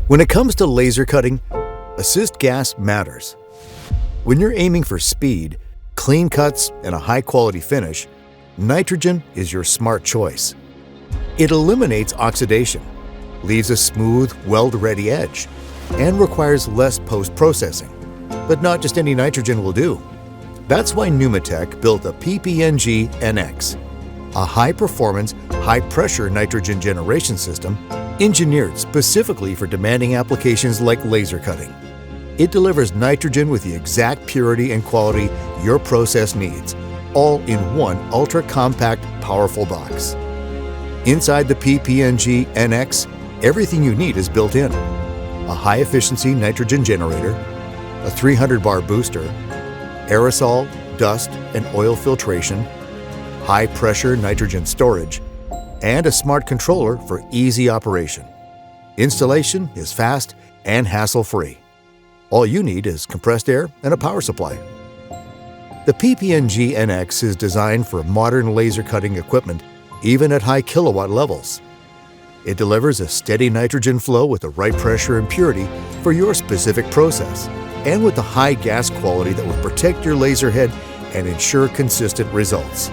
When it comes to laser cutting, assist gas matters. When you're aiming for speed, clean cuts, and a high-quality finish, nitrogen is your smart choice. It eliminates oxidation, leaves a smooth, weld-ready edge, and requires less post-processing. But not just any nitrogen will do. That's why Pneumatech built a PPNG NX, a high-performance, high-pressure nitrogen generation system engineered specifically for demanding applications like laser cutting. It delivers nitrogen with the exact purity and quality your process needs, all in one ultra-compact, powerful box. Inside the PPNG NX, everything you need is built in. A high-efficiency nitrogen generator, a 300-bar booster, aerosol, dust, and oil filtration, high-pressure nitrogen storage, and a smart controller for easy operation. Installation is fast and hassle-free. All you need is compressed air and a power supply. The PPNG NX is designed for modern laser cutting equipment, even at high kilowatt levels. It delivers a steady nitrogen flow with the right pressure and purity for your specific process, and with the high gas quality that will protect your laser head and ensure consistent results.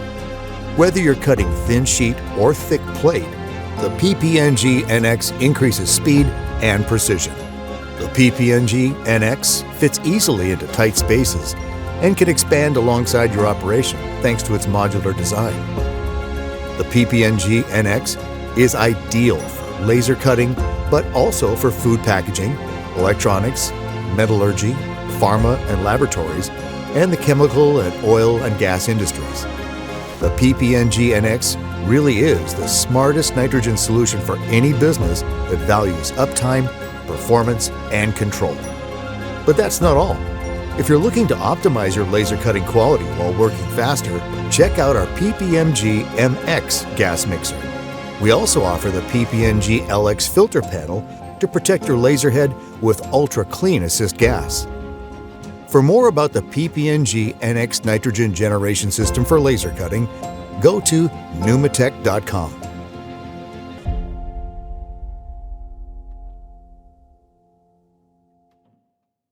Whether you're cutting thin sheet or thick plate, the PPNG NX increases speed and precision. The PPNG NX fits easily into tight spaces and can expand alongside your operation thanks to its modular design. The PPNG NX is ideal for laser cutting, but also for food packaging, electronics, metallurgy, pharma and laboratories, and the chemical and oil and gas industries. The PPNG NX really is the smartest nitrogen solution for any business that values uptime, performance, and control. But that's not all. If you're looking to optimize your laser cutting quality while working faster, check out our PPNG MX gas mixer. We also offer the PPNG LX filter panel to protect your laser head with ultra-clean assist gas. For more about the PPNG NX nitrogen generation system for laser cutting, go to pneumatech.com.